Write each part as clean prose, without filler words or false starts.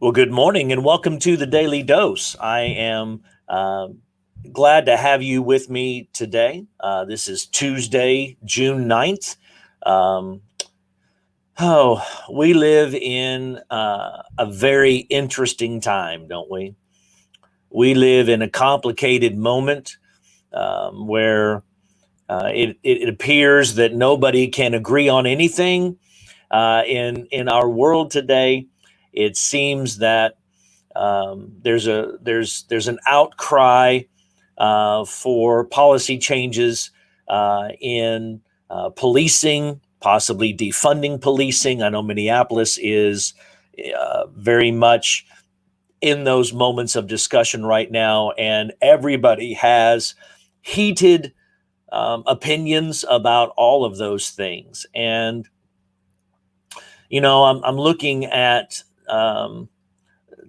Well, good morning and welcome to the Daily Dose. I am glad to have you with me today. This is Tuesday, June 9th. Um, we live in a very interesting time, don't we? We live in a complicated moment where it appears that nobody can agree on anything in our world today. It seems that there's an outcry for policy changes in policing, possibly defunding policing. I know Minneapolis is very much in those moments of discussion right now, and everybody has heated opinions about all of those things. And I'm looking at I'm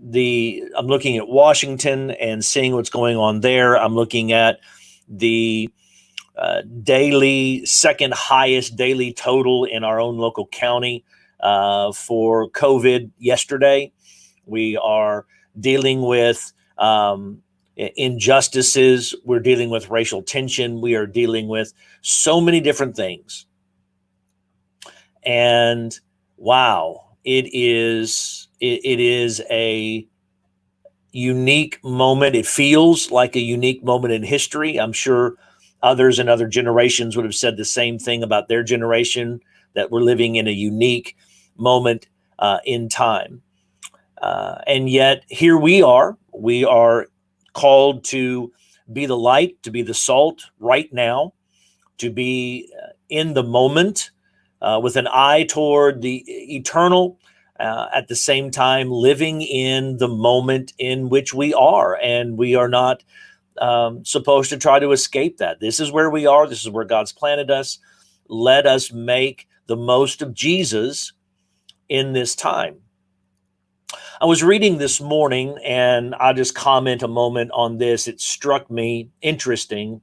looking at Washington and seeing what's going on there. I'm looking at the daily second highest daily total in our own local county for COVID yesterday. We are dealing with injustices. We're dealing with racial tension. We are dealing with so many different things. And wow, it is a unique moment. It feels like a unique moment in history. I'm sure others in other generations would have said the same thing about their generation, that we're living in a unique moment in time. And yet here we are. We are called to be the light, to be the salt right now, to be in the moment with an eye toward the eternal, at the same time living in the moment in which we are. And we are not supposed to try to escape that. This is where we are. This is where God's planted us. Let us make the most of Jesus in this time. I was reading this morning, and I'll just comment a moment on this. It struck me interesting.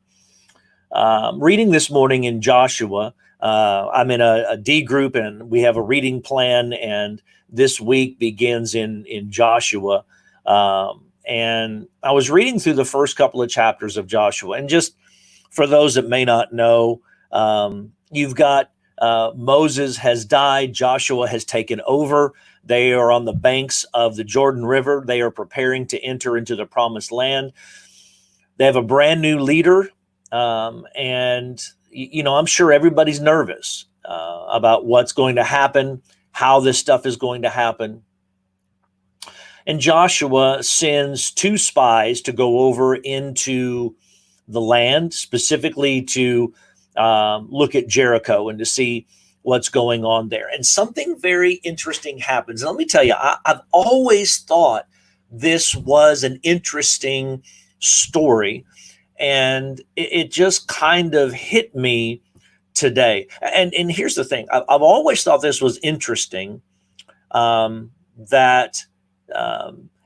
Reading this morning in Joshua, I'm in a D group, and we have a reading plan, and this week begins in Joshua. And I was reading through the first couple of chapters of Joshua, and just for those that may not know, you've got Moses has died, Joshua has taken over. They are on the banks of the Jordan River. They are preparing to enter into the promised land. They have a brand new leader. And I'm sure everybody's nervous about what's going to happen, how this stuff is going to happen. And Joshua sends two spies to go over into the land, specifically to look at Jericho and to see what's going on there. And something very interesting happens. And let me tell you, I've always thought this was an interesting story. And it just kind of hit me today. And here's the thing. I've always thought this was interesting, that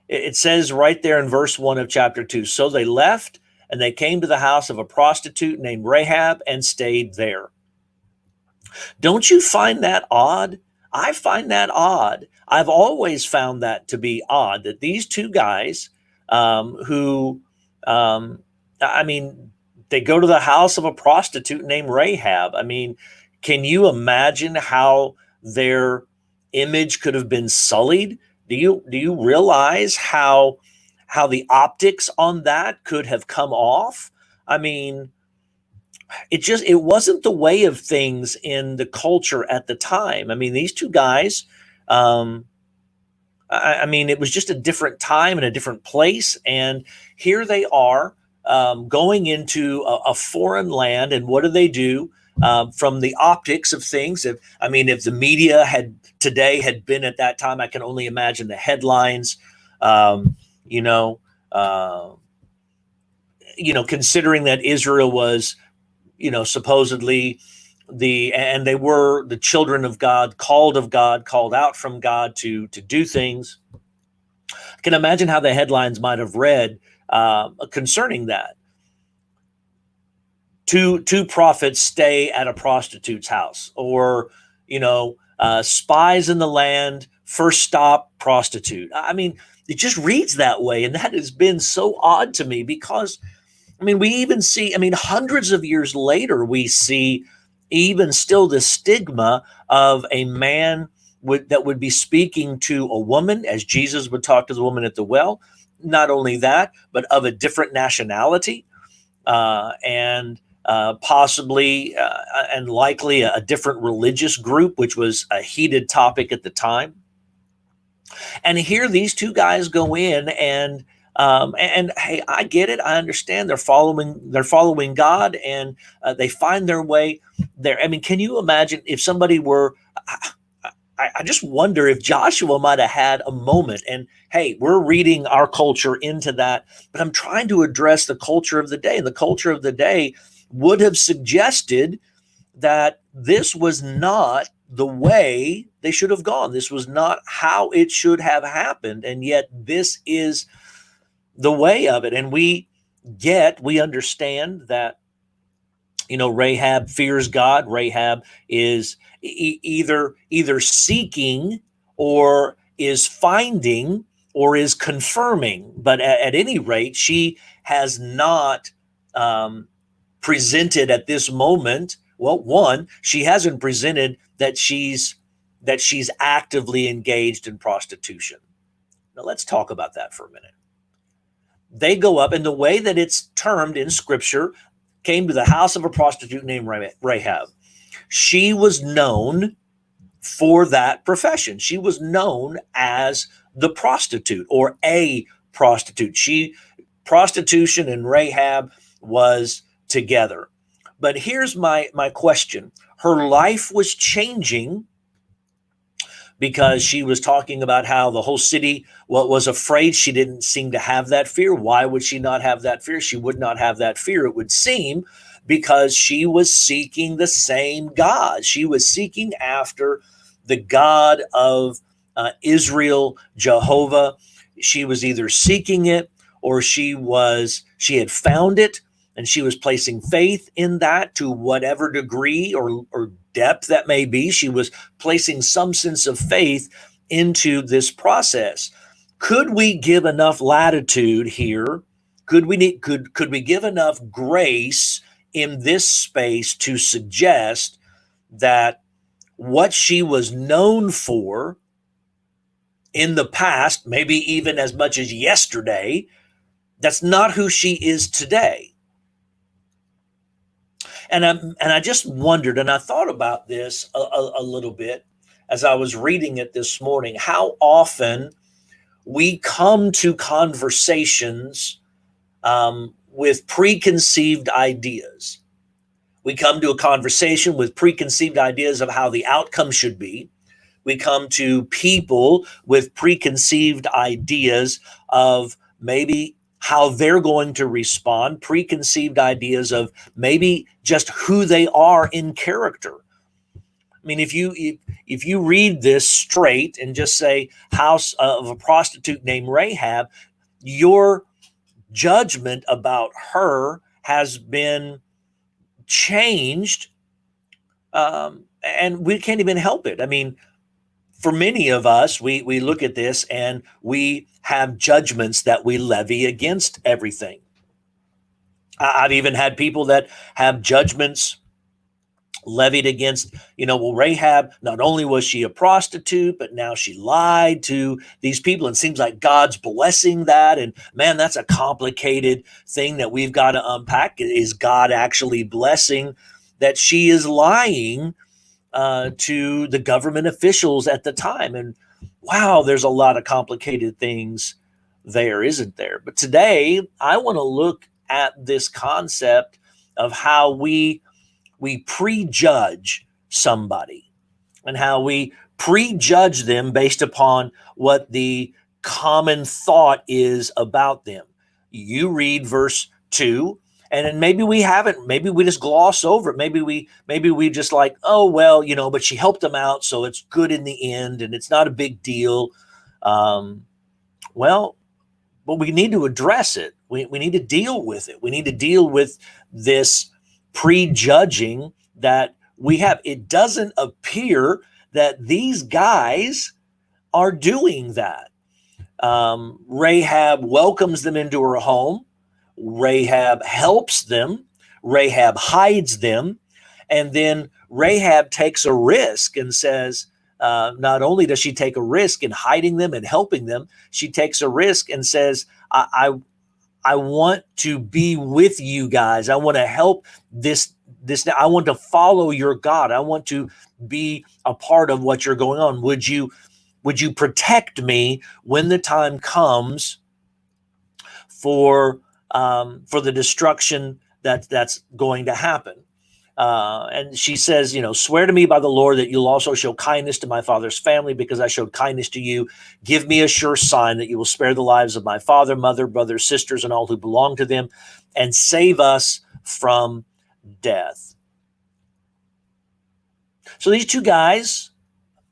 it says right there in verse 1 of chapter 2, so they left and they came to the house of a prostitute named Rahab and stayed there. Don't you find that odd? I find that odd. I've always found that to be odd, that these two guys who they go to the house of a prostitute named Rahab. I mean, can you imagine how their image could have been sullied? Do you realize how the optics on that could have come off? I mean, it wasn't the way of things in the culture at the time. I mean, these two guys, it was just a different time and a different place. And here they are going into a foreign land. And what do? From the optics of things, if the media had been at that time, I can only imagine the headlines, considering that Israel was, supposedly they were the children of God, called out from God to do things. I can imagine how the headlines might have read concerning that. Two prophets stay at a prostitute's house, or spies in the land first stop prostitute. I mean, it just reads that way. And that has been so odd to me because, I mean, we even see, I mean, hundreds of years later, we see even still the stigma of a man that would be speaking to a woman, as Jesus would talk to the woman at the well. Not only that, but of a different nationality, and possibly and likely a different religious group, which was a heated topic at the time. And here these two guys go in and hey, I get it. I understand they're following God, and they find their way there. I mean, can you imagine if somebody were, I just wonder if Joshua might have had a moment. And hey, we're reading our culture into that, but I'm trying to address the culture of the day. And the culture of the day would have suggested that this was not the way they should have gone. This was not how it should have happened. And yet this is the way of it. And we understand that, you know, Rahab fears God. Rahab is either seeking or is finding or is confirming. But at any rate, she has not presented at this moment. Well, one, she hasn't presented that she's actively engaged in prostitution. Now let's talk about that for a minute. They go up, and the way that it's termed in Scripture, came to the house of a prostitute named Rahab. She was known for that profession. She was known as the prostitute or a prostitute. Prostitution and Rahab was together. But here's my question. Her life was changing because she was talking about how the whole city was afraid. She didn't seem to have that fear. Why would she not have that fear? She would not have that fear, it would seem, because she was seeking the same God. She was seeking after the God of Israel, Jehovah. She was either seeking it or she had found it, and she was placing faith in that to whatever degree or depth that may be. She was placing some sense of faith into this process. Could we give enough latitude here? Could we give enough grace in this space to suggest that what she was known for in the past, maybe even as much as yesterday, that's not who she is today? And I just wondered, and I thought about this a little bit as I was reading it this morning, how often we come to conversations with preconceived ideas. We come to a conversation with preconceived ideas of how the outcome should be. We come to people with preconceived ideas of maybe how they're going to respond, preconceived ideas of maybe just who they are in character. I mean, if you read this straight and just say house of a prostitute named Rahab, your judgment about her has been changed, and we can't even help it. I mean, for many of us, we look at this and we have judgments that we levy against everything. I've even had people that have judgments levied against, well, Rahab, not only was she a prostitute, but now she lied to these people. And it seems like God's blessing that. And man, that's a complicated thing that we've got to unpack. Is God actually blessing that she is lying to the government officials at the time? And wow, there's a lot of complicated things there, isn't there? But today, I want to look at this concept of how we prejudge somebody and how we prejudge them based upon what the common thought is about them. You read verse 2, and then maybe we just gloss over it. Maybe we just like, oh, well, but she helped them out, so it's good in the end, and it's not a big deal. Well, but we need to address it. We need to deal with it. We need to deal with this prejudging that we have. It doesn't appear that these guys are doing that. Rahab welcomes them into her home. Rahab helps them. Rahab hides them. And then Rahab takes a risk and says, not only does she take a risk in hiding them and helping them, she takes a risk and says, I want to be with you guys. I want to help this. I want to follow your God. I want to be a part of what you're going on. Would you protect me when the time comes for the destruction that's going to happen? And she says, swear to me by the Lord that you'll also show kindness to my father's family because I showed kindness to you. Give me a sure sign that you will spare the lives of my father, mother, brothers, sisters, and all who belong to them, and save us from death. So these two guys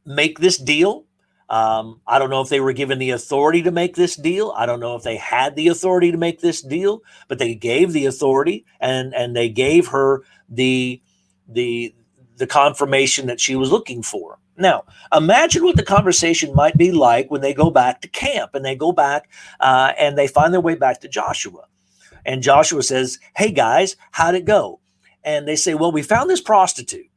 make this deal. I don't know if they were given the authority to make this deal. I don't know if they had the authority to make this deal, but they gave the authority and they gave her the confirmation that she was looking for. Now, imagine what the conversation might be like when they go back to camp and they go back and they find their way back to Joshua. And Joshua says, hey guys, how'd it go? And they say, well, we found this prostitute.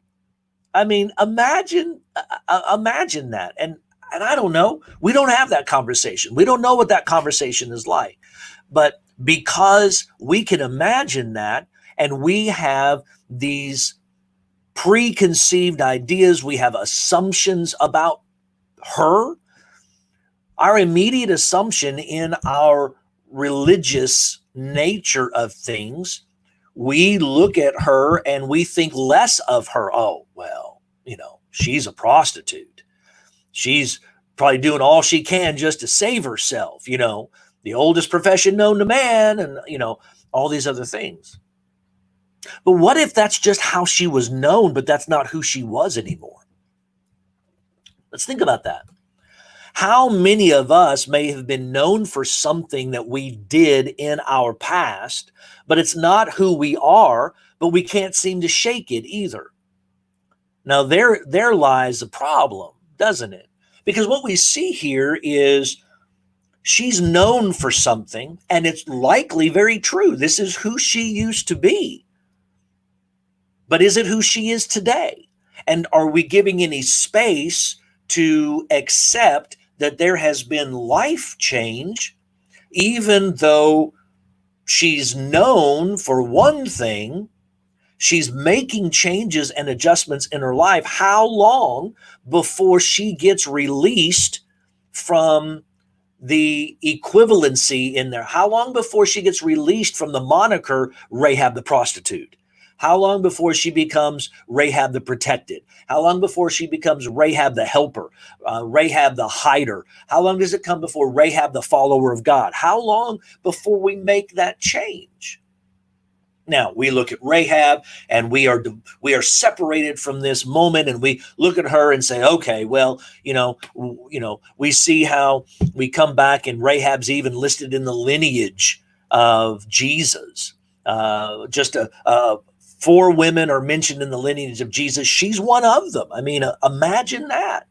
I mean, imagine that. And I don't know. We don't have that conversation. We don't know what that conversation is like. But because we can imagine that, and we have these preconceived ideas, we have assumptions about her, our immediate assumption in our religious nature of things, we look at her and we think less of her. Oh, well, she's a prostitute. She's probably doing all she can just to save herself, the oldest profession known to man, and, all these other things. But what if that's just how she was known, but that's not who she was anymore? Let's think about that. How many of us may have been known for something that we did in our past, but it's not who we are, but we can't seem to shake it either? Now, there lies a problem, doesn't it? Because what we see here is she's known for something, and it's likely very true. This is who she used to be. But is it who she is today? And are we giving any space to accept that there has been life change, even though she's known for one thing? She's making changes and adjustments in her life. How long before she gets released from the equivalency in there? How long before she gets released from the moniker Rahab the prostitute? How long before she becomes Rahab the protected? How long before she becomes Rahab the helper, Rahab the hider? How long does it come before Rahab the follower of God? How long before we make that change? Now, we look at Rahab and we are separated from this moment, and we look at her and say, okay, well, we see how we come back and Rahab's even listed in the lineage of Jesus. Just 4 women are mentioned in the lineage of Jesus. She's one of them. I mean, imagine that.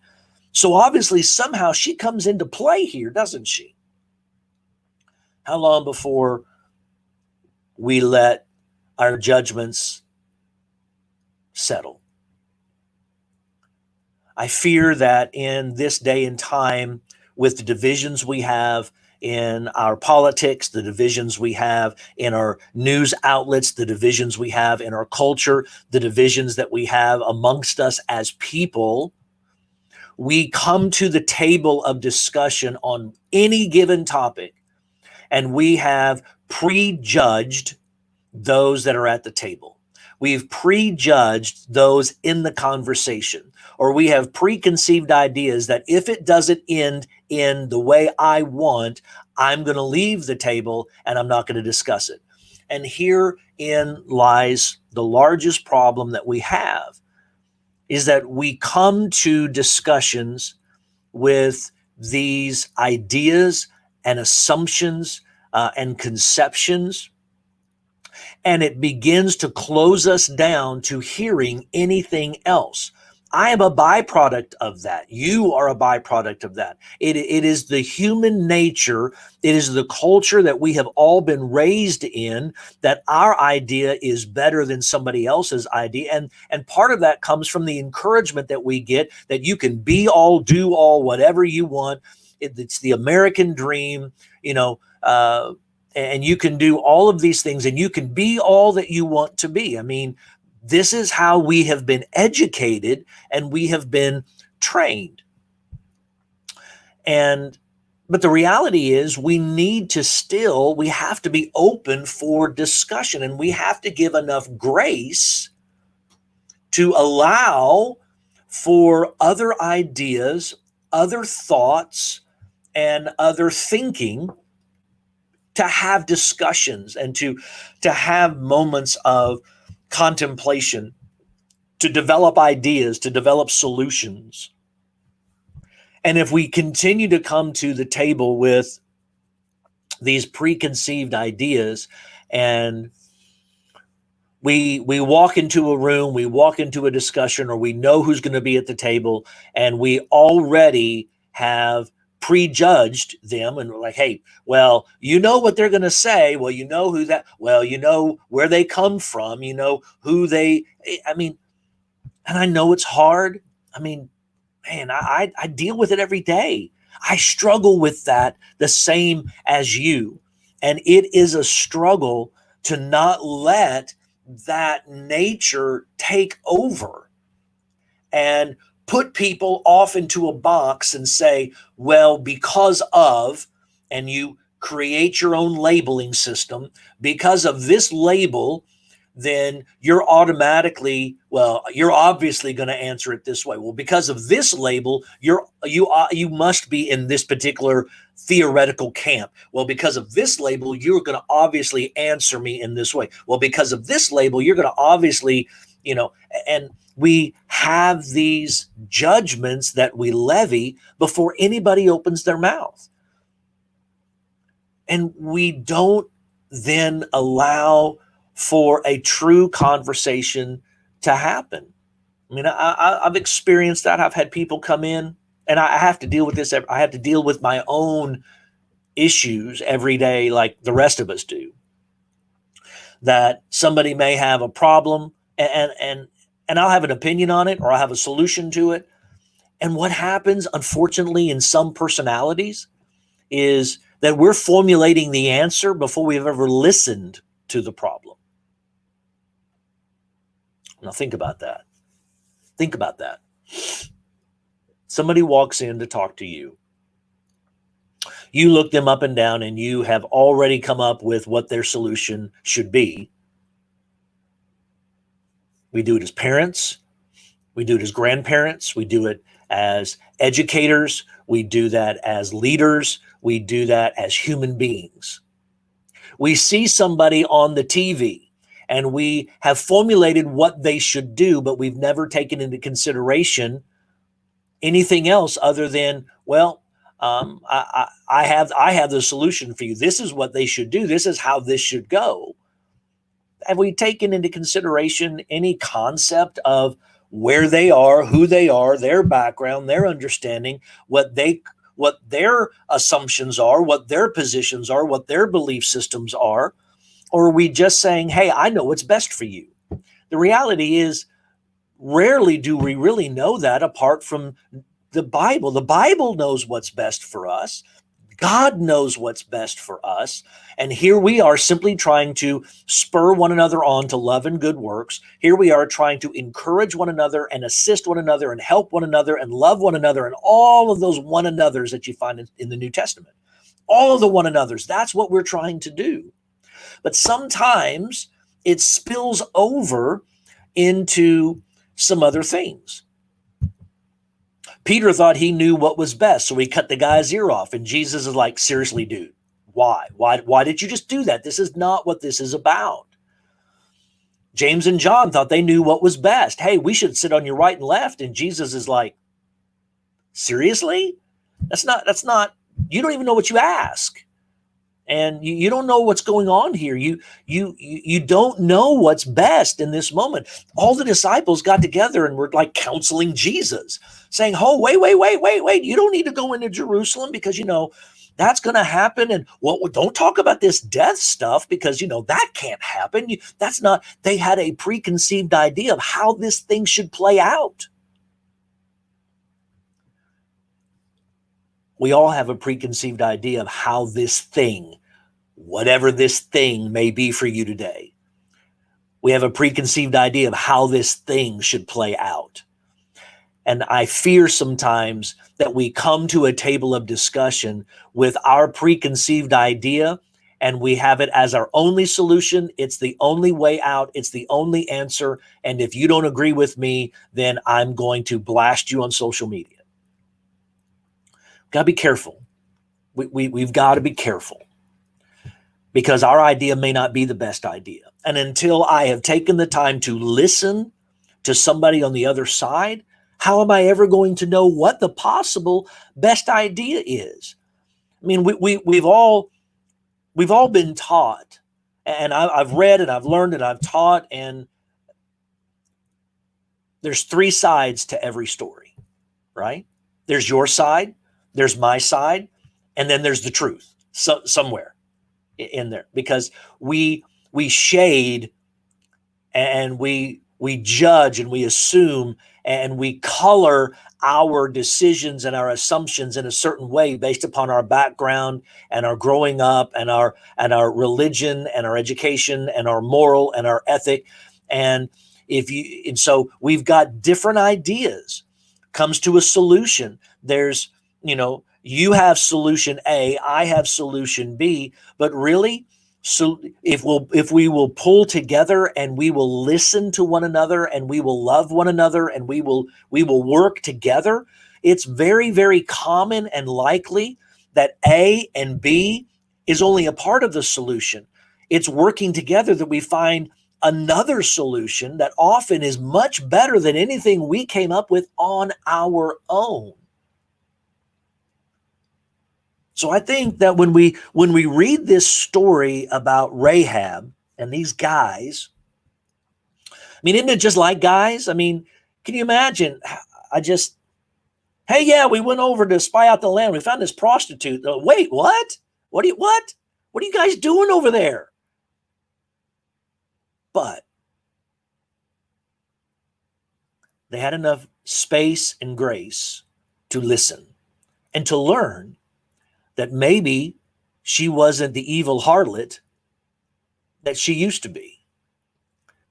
So obviously somehow she comes into play here, doesn't she? How long before we let our judgments settle? I fear that in this day and time, with the divisions we have in our politics, the divisions we have in our news outlets, the divisions we have in our culture, the divisions that we have amongst us as people, we come to the table of discussion on any given topic, and we have prejudged those that are at the table. We've prejudged those in the conversation, or we have preconceived ideas that if it doesn't end in the way I want, I'm going to leave the table and I'm not going to discuss it. And herein lies the largest problem that we have, is that we come to discussions with these ideas and assumptions and conceptions, and it begins to close us down to hearing anything else. I am a byproduct of that. You are a byproduct of that. It is the human nature. It is the culture that we have all been raised in, that our idea is better than somebody else's idea. And part of that comes from the encouragement that we get that you can be all, do all, whatever you want. It's the American dream, and you can do all of these things and you can be all that you want to be. I mean, this is how we have been educated and we have been trained. But the reality is we have to be open for discussion, and we have to give enough grace to allow for other ideas, other thoughts, and other thinking to have discussions and to have moments of contemplation, to develop ideas, to develop solutions. And if we continue to come to the table with these preconceived ideas, and we walk into a room, we walk into a discussion, or we know who's going to be at the table, and we already have prejudged them, and we're like, hey, well, you know what they're going to say. Well, you know who that, well, you know where they come from, you know who they, I mean, and I know it's hard. I mean, man, I deal with it every day. I struggle with that the same as you. And it is a struggle to not let that nature take over and put people off into a box and say, well, because of, and you create your own labeling system, because of this label, then you're automatically, well, you're obviously going to answer it this way. Well, because of this label, you must be in this particular theoretical camp. Well, because of this label, you're going to obviously answer me in this way. Well, because of this label, you're going to obviously, and we have these judgments that we levy before anybody opens their mouth. And we don't then allow for a true conversation to happen. I mean, I've experienced that. I've had people come in, and I have to deal with this. I have to deal with my own issues every day, like the rest of us do. That somebody may have a problem, and I'll have an opinion on it, or I'll have a solution to it. And what happens, unfortunately, in some personalities is that we're formulating the answer before we've ever listened to the problem. Now think about that. Think about that. Somebody walks in to talk to you. You look them up and down, and you have already come up with what their solution should be. We do it as parents. We do it as grandparents. We do it as educators. We do that as leaders. We do that as human beings. We see somebody on the TV, and we have formulated what they should do, but we've never taken into consideration anything else other than, well, I have the solution for you. This is what they should do. This is how this should go. Have we taken into consideration any concept of where they are, who they are, their background, their understanding, what their assumptions are, what their positions are, what their belief systems are? Or are we just saying, hey, I know what's best for you? The reality is, rarely do we really know that apart from the Bible. The Bible knows what's best for us. God knows what's best for us. And here we are simply trying to spur one another on to love and good works. Here we are trying to encourage one another and assist one another and help one another and love one another, and all of those one another's that you find in the New Testament. All of the one another's, that's what we're trying to do. But sometimes it spills over into some other things. Peter thought he knew what was best, so he cut the guy's ear off. And Jesus is like, seriously, dude, why? Why did you just do that? This is not what this is about. James and John thought they knew what was best. Hey, we should sit on your right and left. And Jesus is like, seriously? That's not, you don't even know what you ask. And you don't know what's going on here. You don't know what's best in this moment. All the disciples got together and were like counseling Jesus, saying, "Oh, wait! You don't need to go into Jerusalem because that's going to happen. And don't talk about this death stuff because that can't happen. That's not." They had a preconceived idea of how this thing should play out. We all have a preconceived idea of how this thing, whatever this thing may be for you today, we have a preconceived idea of how this thing should play out. And I fear sometimes that we come to a table of discussion with our preconceived idea and we have it as our only solution. It's the only way out. It's the only answer. And if you don't agree with me, then I'm going to blast you on social media. Got to be careful. We've got to be careful because our idea may not be the best idea. And until I have taken the time to listen to somebody on the other side, how am I ever going to know what the possible best idea is? I mean, we've all been taught, and I've read and I've learned and I've taught, and there's three sides to every story, right? There's your side, there's my side, and then there's the truth somewhere in there, because we shade and we judge and we assume and we color our decisions and our assumptions in a certain way based upon our background and our growing up and our religion and our education and our moral and our ethic. And so we've got different ideas. Comes to a solution. There's, you have solution A, I have solution B, but really, so if we will pull together and we will listen to one another and we will love one another and we will work together, it's very, very common and likely that A and B is only a part of the solution. It's working together that we find another solution that often is much better than anything we came up with on our own. So I think that when we read this story about Rahab and these guys, I mean, isn't it just like guys? I mean, can you imagine? Hey, yeah, we went over to spy out the land. We found this prostitute. Wait, what? What are you guys doing over there? But they had enough space and grace to listen and to learn that maybe she wasn't the evil harlot that she used to be.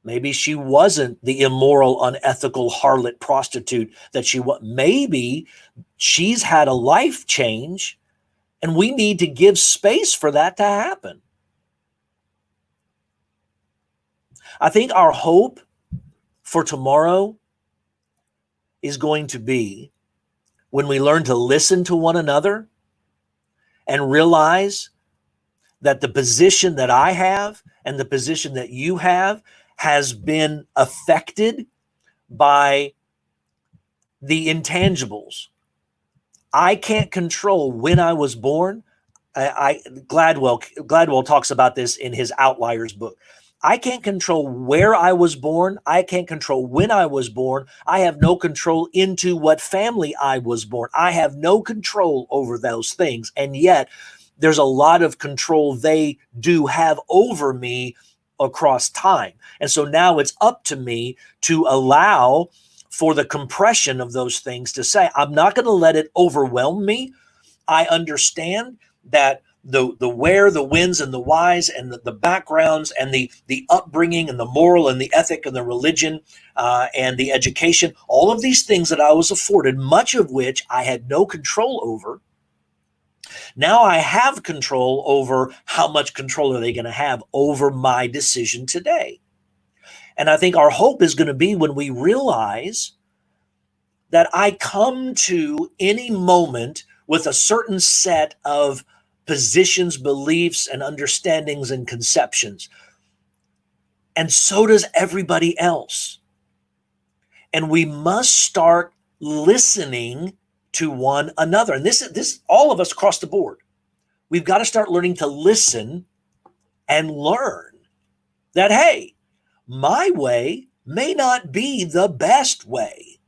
Maybe she wasn't the immoral, unethical harlot prostitute that she was. Maybe she's had a life change, and we need to give space for that to happen. I think our hope for tomorrow is going to be when we learn to listen to one another and realize that the position that I have and the position that you have has been affected by the intangibles. I can't control when I was born. Gladwell talks about this in his Outliers book. I can't control where I was born. I can't control when I was born. I have no control into what family I was born. I have no control over those things. And yet there's a lot of control they do have over me across time. And so now it's up to me to allow for the compression of those things, to say, I'm not going to let it overwhelm me. I understand that the where, the whens, and the whys, and the backgrounds, and the upbringing, and the moral, and the ethic, and the religion, and the education, all of these things that I was afforded, much of which I had no control over. Now I have control over how much control are they going to have over my decision today. And I think our hope is going to be when we realize that I come to any moment with a certain set of positions, beliefs, and understandings and conceptions. And so does everybody else. And we must start listening to one another. And this all of us across the board. we've got to start learning to listen and learn that, hey, my way may not be the best way.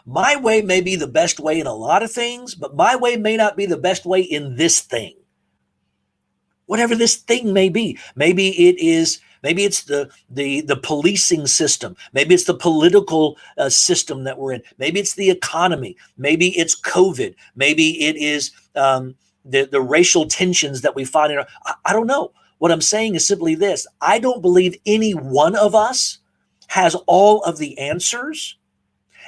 My way may be the best way in a lot of things, but my way may not be the best way in this thing. Whatever this thing may be. Maybe it's the policing system. Maybe it's the political system that we're in. Maybe it's the economy. Maybe it's COVID. Maybe it is the racial tensions that we find in I don't know. What I'm saying is simply this. I don't believe any one of us has all of the answers.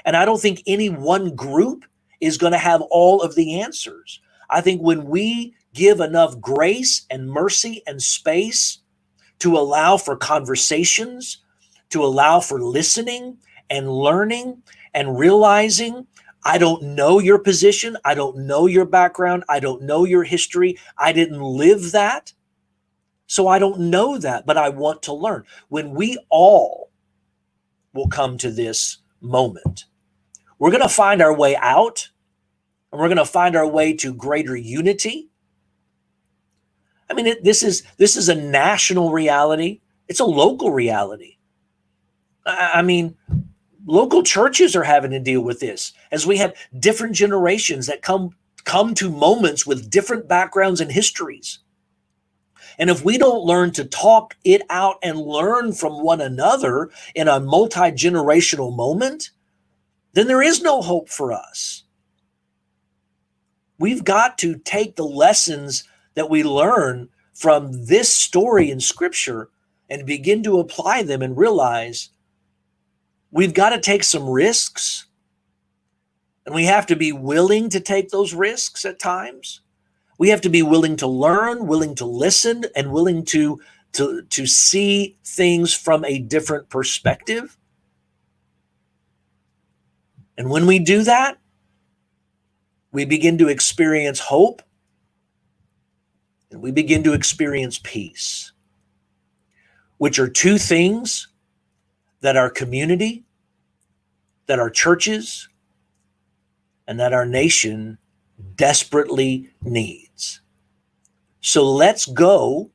And I don't think any one group is going to have all of the answers. I think when we give enough grace and mercy and space to allow for conversations, to allow for listening and learning and realizing, I don't know your position. I don't know your background. I don't know your history. I didn't live that. So I don't know that, but I want to learn. When we all will come to this moment, we're going to find our way out, and we're going to find our way to greater unity. I mean, this is a national reality. It's a local reality. I mean, local churches are having to deal with this as we have different generations that come to moments with different backgrounds and histories. And if we don't learn to talk it out and learn from one another in a multi-generational moment, then there is no hope for us. We've got to take the lessons that we learn from this story in Scripture and begin to apply them and realize we've got to take some risks, and we have to be willing to take those risks at times. We have to be willing to learn, willing to listen, and willing to see things from a different perspective. And when we do that, we begin to experience hope, and we begin to experience peace, which are two things that our community, that our churches, and that our nation desperately needs. So let's go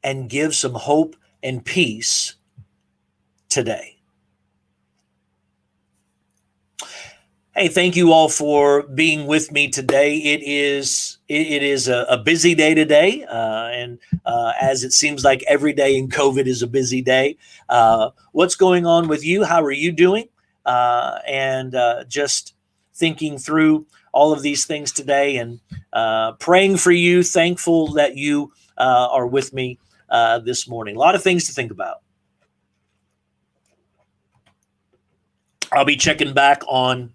and give some hope and peace today. Hey, thank you all for being with me today. It is a busy day today, and as it seems like every day in COVID is a busy day. What's going on with you? How are you doing? And just thinking through all of these things today, and praying for you, thankful that you are with me this morning. A lot of things to think about. I'll be checking back on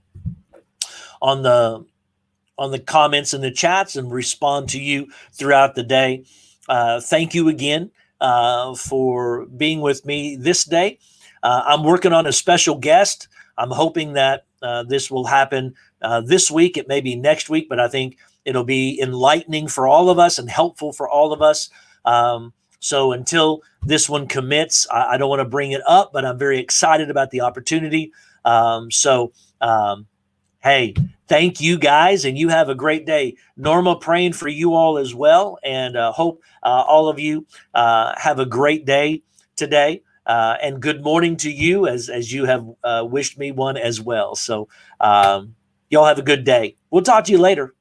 the comments and the chats and respond to you throughout the day. Thank you again for being with me this day. I'm working on a special guest. I'm hoping that this will happen this week. It may be next week, but I think it'll be enlightening for all of us and helpful for all of us. So until this one commits, I don't want to bring it up, but I'm very excited about the opportunity. Hey, thank you guys, and you have a great day. Norma, praying for you all as well, and hope all of you have a great day today. And good morning to you as you have wished me one as well. So y'all have a good day. We'll talk to you later.